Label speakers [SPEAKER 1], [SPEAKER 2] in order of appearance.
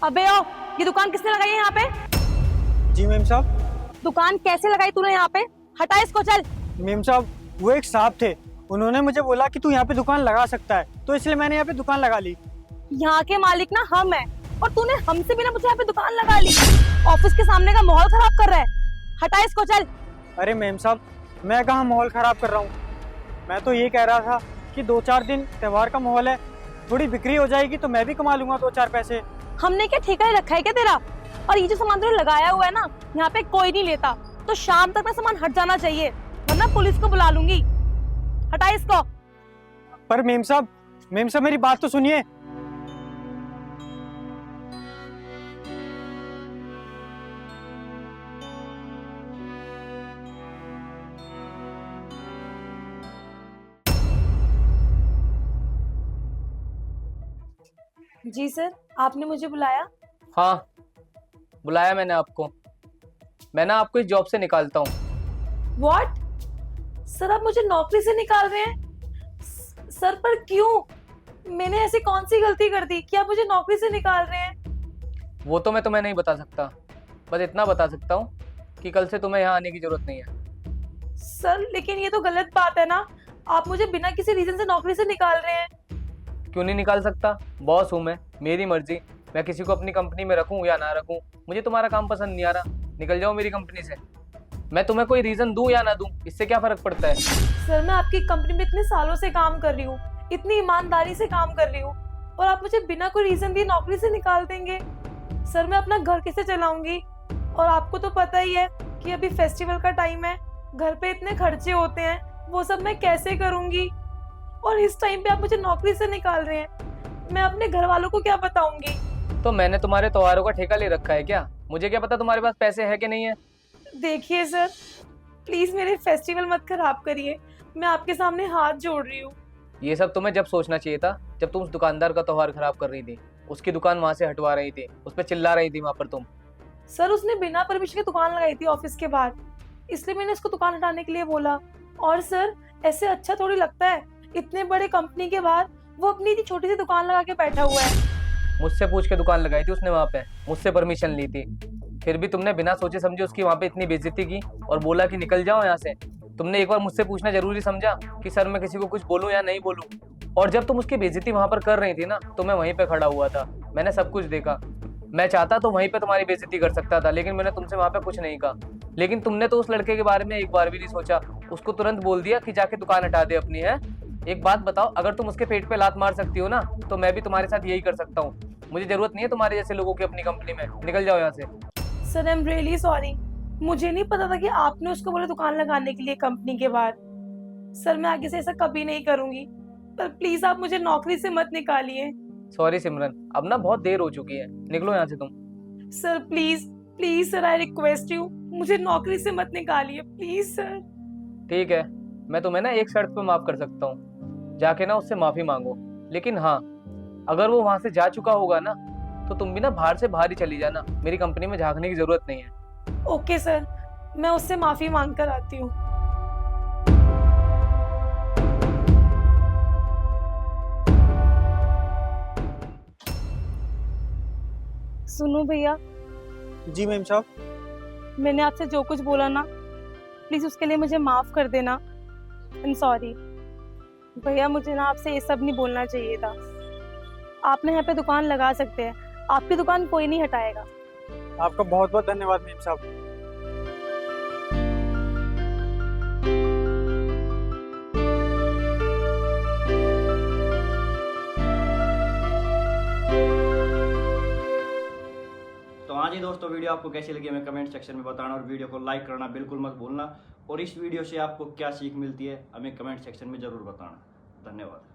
[SPEAKER 1] अबे ओ, ये दुकान किसने लगाई है यहाँ पे?
[SPEAKER 2] जी मेम साहब।
[SPEAKER 1] दुकान कैसे लगाई तूने यहाँ पे? हटा इसको, चल।
[SPEAKER 2] मेम साहब, वो एक साहब थे, उन्होंने मुझे बोला कि तू यहाँ पे दुकान लगा सकता है, तो इसलिए मैंने यहाँ पे दुकान लगा ली।
[SPEAKER 1] यहाँ के मालिक ना हम हैं, और तूने हमसे बिना मुझे यहाँ पे दुकान लगा ली। ऑफिस के सामने का माहौल खराब कर रहा है। हटा इसको, चल।
[SPEAKER 2] अरे मेम साहब, मैं कहाँ माहौल खराब कर रहा हूँ। मैं तो ये कह रहा था कि 2-4 दिन त्योहार का माहौल है, थोड़ी बिक्री हो जाएगी तो मैं भी कमा लूंगा 2-4 पैसे।
[SPEAKER 1] हमने क्या ठेका ही रखा है क्या तेरा? और ये जो सामान तूने लगाया हुआ है ना, यहाँ पे कोई नहीं लेता, तो शाम तक ना सामान हट जाना चाहिए, वरना पुलिस को बुला लूंगी। हटा इसको।
[SPEAKER 2] पर मेम साहब मेरी बात तो सुनिए।
[SPEAKER 1] जी सर, आपने मुझे बुलाया?
[SPEAKER 3] हाँ, बुलाया मैंने आपको। मैं ना आपको इस जॉब से निकालता हूँ।
[SPEAKER 1] व्हाट? सर आप मुझे नौकरी से निकाल रहे हैं? सर पर क्यों? मैंने ऐसी कौन सी गलती कर दी कि आप मुझे नौकरी से निकाल रहे हैं?
[SPEAKER 3] वो तो मैं तुम्हें नहीं बता सकता, बस इतना बता सकता हूँ कि कल से तुम्हें यहाँ आने की जरूरत नहीं है।
[SPEAKER 1] सर लेकिन ये तो गलत बात है ना, आप मुझे बिना किसी रीजन से नौकरी से निकाल रहे हैं।
[SPEAKER 3] क्यों नहीं निकाल सकता? बॉस हूँ मैं, मेरी मर्जी। मैं किसी को अपनी कंपनी में रखूँ या ना रखूँ, मुझे तुम्हारा काम पसंद नहीं आ रहा, निकल जाओ मेरी कंपनी से। मैं तुम्हें कोई रीजन दूँ या ना दूँ, इससे क्या फर्क पड़ता है?
[SPEAKER 1] सर मैं आपकी कंपनी में इतने सालों से काम कर रही हूँ, इतनी ईमानदारी से काम कर रही हूँ, और आप मुझे बिना कोई रीजन दिए नौकरी से निकाल देंगे? सर मैं अपना घर कैसे चलाऊंगी? और आपको तो पता ही है कि अभी फेस्टिवल का टाइम है, घर पे इतने खर्चे होते हैं, वो सब मैं कैसे करूंगी? और इस टाइम पे आप मुझे नौकरी से निकाल रहे हैं, मैं अपने घर वालों को क्या बताऊंगी?
[SPEAKER 3] तो मैंने तुम्हारे त्योहारों का ठेका ले रखा है क्या? मुझे क्या पता तुम्हारे पास पैसे है कि नहीं है।
[SPEAKER 1] देखिए सर, प्लीज मेरे फेस्टिवल मत खराब करिए, मैं आपके सामने हाथ जोड़ रही हूँ।
[SPEAKER 3] ये सब तुम्हें जब सोचना चाहिए था, जब तुम उस दुकानदार का त्योहार खराब कर रही थी, उसकी दुकान वहां से हटवा रही थी, उस पर चिल्ला रही थी वहां पर तुम।
[SPEAKER 1] सर उसने बिना परमिशन के दुकान लगाई थी ऑफिस के बाहर, इसलिए मैंने उसको दुकान हटाने के लिए बोला। और सर ऐसे अच्छा थोड़ी लगता है, इतने बड़े कंपनी के बाहर वो अपनी इतनी छोटी सी दुकान लगा के बैठा हुआ है।
[SPEAKER 3] मुझसे पूछ के दुकान लगाई थी उसने वहां पे, मुझसे परमिशन ली थी, फिर भी तुमने बिना सोचे समझे उसकी वहां पे इतनी बेइज्जती की और बोला कि निकल जाओ यहाँ से। तुमने एक बार मुझसे पूछना जरूरी समझा कि सर मैं किसी को कुछ बोलूं या नहीं बोलूं? और जब तुम उसकी बेइज्जती वहां पर कर रही थी ना, तो मैं वहीं पे खड़ा हुआ था, मैंने सब कुछ देखा। मैं चाहता तो वहीं पे तुम्हारी बेइज्जती कर सकता था, लेकिन मैंने तुमसे वहां पे कुछ नहीं कहा। लेकिन तुमने तो उस लड़के के बारे में एक बार भी नहीं सोचा, उसको तुरंत बोल दिया कि जाके दुकान हटा दे अपनी। है एक बात बताओ, अगर तुम उसके पेट पे लात मार सकती हो ना, तो मैं भी तुम्हारे साथ यही कर सकता हूँ। मुझे जरूरत नहीं है तुम्हारे जैसे लोगों की अपनी कंपनी में, निकल जाओ यहाँ से।
[SPEAKER 1] Sir I am really sorry, मुझे नहीं पता था कि आपने उसको बोला दुकान लगाने के लिए कंपनी के बाहर। सर मैं आगे से ऐसा कभी नहीं करूंगी, पर प्लीज आप मुझे नौकरी से मत निकालिए।
[SPEAKER 3] सॉरी सिमरन, अब ना बहुत देर हो चुकी है, निकलो यहाँ से तुम।
[SPEAKER 1] Sir please please sir, I request you, मुझे नौकरी से मत निकालिए प्लीज सर।
[SPEAKER 3] ठीक है, मैं तुम्हें ना एक शर्त पे माफ कर सकता हूँ, जाके ना उससे माफी मांगो। लेकिन हाँ, अगर वो वहां से जा चुका होगा ना, तो तुम भी ना बाहर से बाहर ही चली जाना, मेरी कंपनी में झांकने की जरूरत नहीं है।
[SPEAKER 1] ओके सर, मैं उससे माफी मांग कर आती हूँ। सुनो भैया,
[SPEAKER 2] जी मेम साहब।
[SPEAKER 1] मैंने आपसे जो कुछ बोला ना, प्लीज उसके लिए मुझे माफ कर देना। आई एम सॉरी भैया, मुझे ना आपसे ये सब नहीं बोलना चाहिए था। आपने यहाँ पे दुकान लगा सकते हैं, आपकी दुकान कोई नहीं हटाएगा।
[SPEAKER 2] आपका बहुत बहुत धन्यवाद मेम साहब।
[SPEAKER 4] तो हाँ जी दोस्तों, वीडियो आपको कैसी लगी हमें कमेंट सेक्शन में बताना, और वीडियो को लाइक करना बिल्कुल मत भूलना। और इस वीडियो से आपको क्या सीख मिलती है हमें कमेंट सेक्शन में ज़रूर बताना। धन्यवाद।